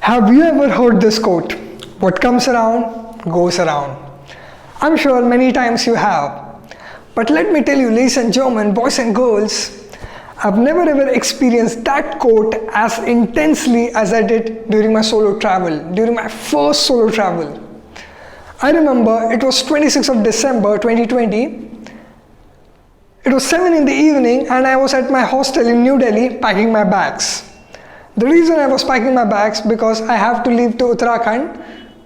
Have you ever heard this quote? What comes around, goes around. I'm sure many times you have. But let me tell you, ladies and gentlemen, boys and girls, I've never ever experienced that quote as intensely as I did during my solo travel, during my first solo travel. I remember it was 26th of December 2020. It was 7 in the evening and I was at my hostel in New Delhi packing my bags. The reason I was packing my bags because I have to leave to Uttarakhand,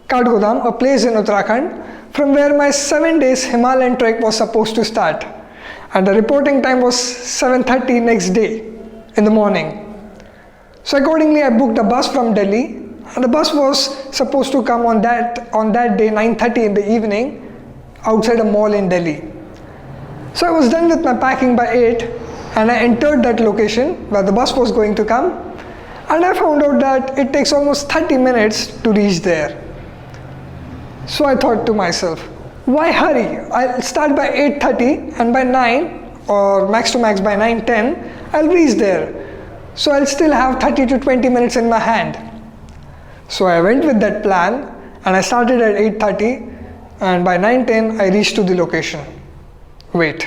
Kathgodam, a place in Uttarakhand, from where my 7 days Himalayan trek was supposed to start. And the reporting time was 7:30 next day in the morning. So accordingly I booked a bus from Delhi, and the bus was supposed to come on that day 9:30 in the evening outside a mall in Delhi. So I was done with my packing by 8 and I entered that location where the bus was going to come, and I found out that it takes almost 30 minutes to reach there. So I thought to myself, why hurry? I'll start by 8:30 and by 9 or max to max by 9:10 I'll reach there. So I'll still have 30 to 20 minutes in my hand. So I went with that plan and I started at 8:30 and by 9:10 I reached to the location. Wait,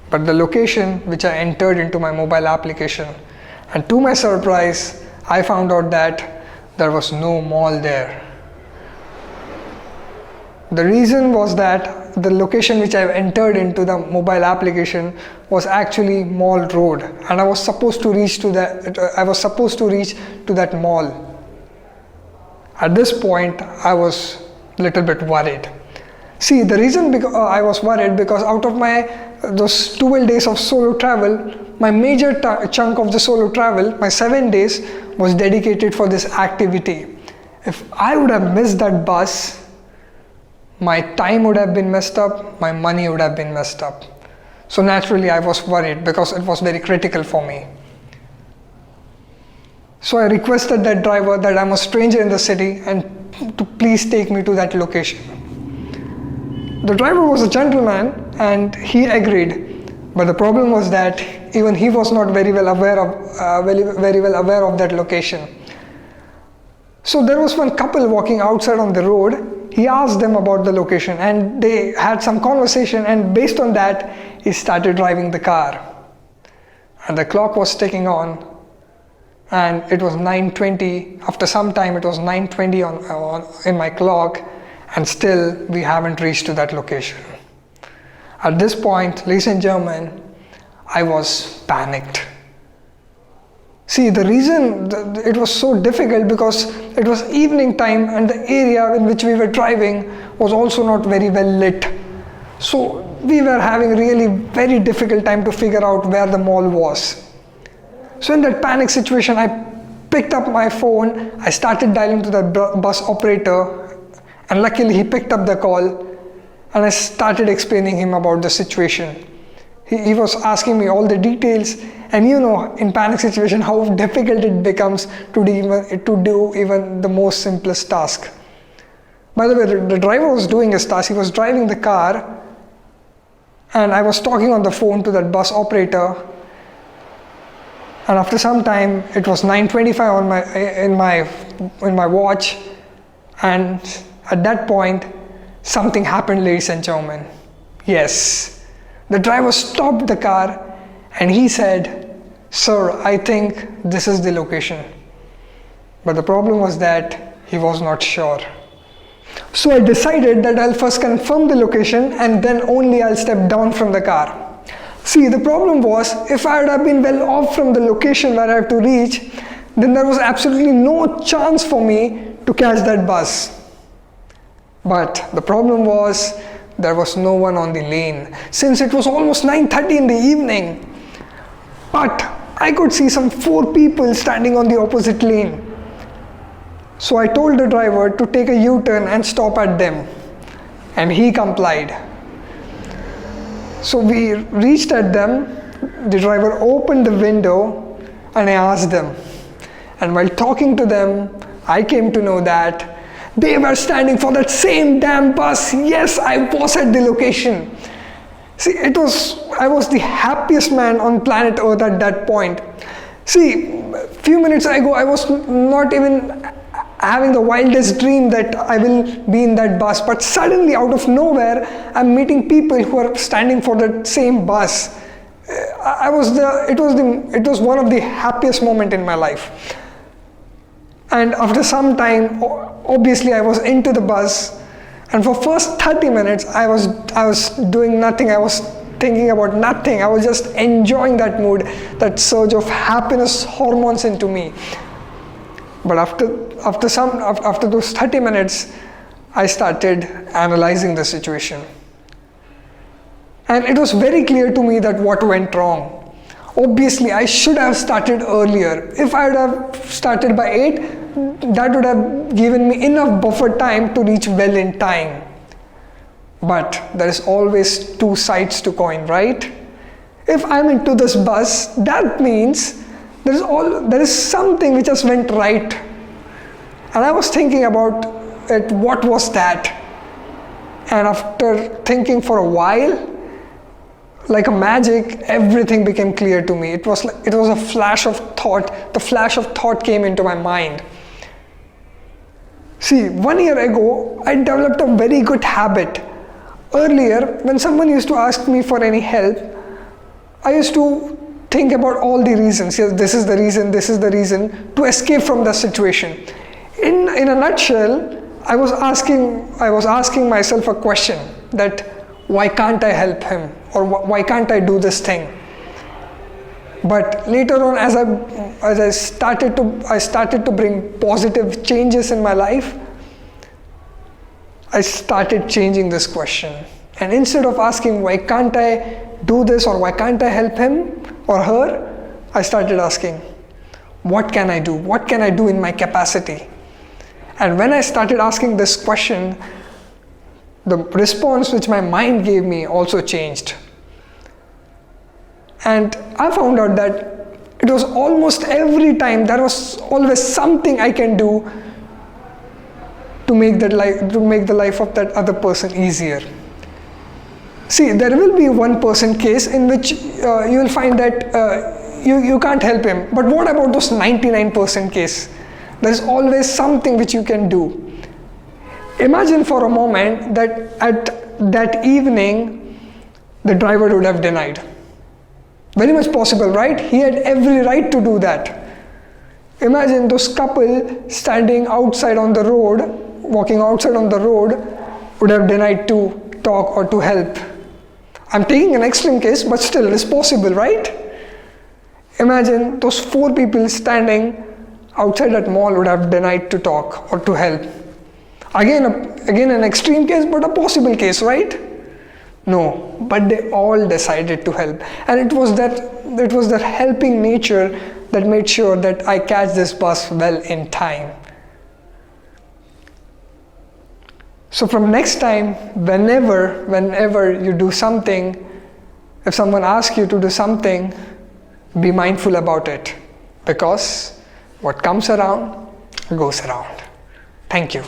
but the location which I entered into my mobile application, and to my surprise I found out that there was no mall there. The reason was that the location which I entered into the mobile application was actually Mall Road, and I was supposed to reach to that mall. At this point I was a little bit worried. See, the reason I was worried because out of those 12 days of solo travel, my major chunk of the solo travel, my 7 days, was dedicated for this activity. If I would have missed that bus, my time would have been messed up, my money would have been messed up. So naturally I was worried because it was very critical for me. So I requested that driver that I'm a stranger in the city and to please take me to that location. The driver was a gentleman and he agreed, but the problem was that even he was not very well aware of that location. So there was one couple walking outside on the road. He asked them about the location and they had some conversation, and based on that he started driving the car. And the clock was ticking on and it was 9:20. After some time it was 9:20 in my clock, and still we haven't reached to that location. At this point, ladies and gentlemen, I was panicked. See, the reason it was so difficult because it was evening time and the area in which we were driving was also not very well lit. So we were having really very difficult time to figure out where the mall was. So in that panic situation, I picked up my phone, I started dialing to the bus operator, and luckily he picked up the call and I started explaining him about the situation. He was asking me all the details, and you know, in panic situation how difficult it becomes to do even the most simplest task. By the way, the driver was doing his task. He was driving the car and I was talking on the phone to that bus operator, and after some time it was 9:25 in my watch, and at that point something happened, ladies and gentlemen. Yes. The driver stopped the car and he said, "Sir, I think this is the location." But the problem was that he was not sure. So I decided that I'll first confirm the location and then only I'll step down from the car. See, the problem was, if I would have been well off from the location where I have to reach, then there was absolutely no chance for me to catch that bus. But the problem was, there was no one on the lane since it was almost 9:30 in the evening. But I could see some 4 people standing on the opposite lane. So I told the driver to take a U-turn and stop at them, and he complied. So we reached at them. The driver opened the window and I asked them. And while talking to them, I came to know that they were standing for that same damn bus. Yes, I was at the location. See, I was the happiest man on planet Earth at that point. See, few minutes ago, I was not even having the wildest dream that I will be in that bus, but suddenly out of nowhere, I'm meeting people who are standing for the same bus. It was one of the happiest moments in my life. And after some time, obviously I was into the bus, and for first 30 minutes I was doing nothing. I was thinking about nothing. I was just enjoying that mood, that surge of happiness hormones into me. But after those 30 minutes, I started analyzing the situation. And it was very clear to me that what went wrong. Obviously, I should have started earlier. If I would have started by 8, that would have given me enough buffer time to reach well in time. But there is always two sides to coin, right? If I'm into this bus, that means there is something which has went right. And I was thinking about it, what was that? And after thinking for a while, like a magic, everything became clear to me. It was a flash of thought. The flash of thought came into my mind. See, 1 year ago, I developed a very good habit. Earlier, when someone used to ask me for any help, I used to think about all the reasons. Yes, this is the reason, to escape from the situation. In a nutshell, I was asking myself a question that why can't I help him, or why can't I do this thing? But later on, as I started to bring positive changes in my life, I started changing this question. And instead of asking why can't I do this or why can't I help him or her, I started asking, what can I do? What can I do in my capacity? And when I started asking this question, the response which my mind gave me also changed. And I found out that it was almost every time there was always something I can do to make the life of that other person easier. See, there will be 1% case in which you will find that you can't help him. But what about those 99% case? There is always something which you can do. Imagine for a moment that at that evening, the driver would have denied. Very much possible, right? He had every right to do that. Imagine those couple standing outside on the road, walking outside on the road, would have denied to talk or to help. I'm taking an extreme case, but still it's possible, right? Imagine those 4 people standing outside that mall would have denied to talk or to help. Again an extreme case, but a possible case, right? No, but they all decided to help. And it was that helping nature that made sure that I catch this bus well in time. So from next time, whenever you do something, if someone asks you to do something, be mindful about it, because what comes around goes around. Thank you.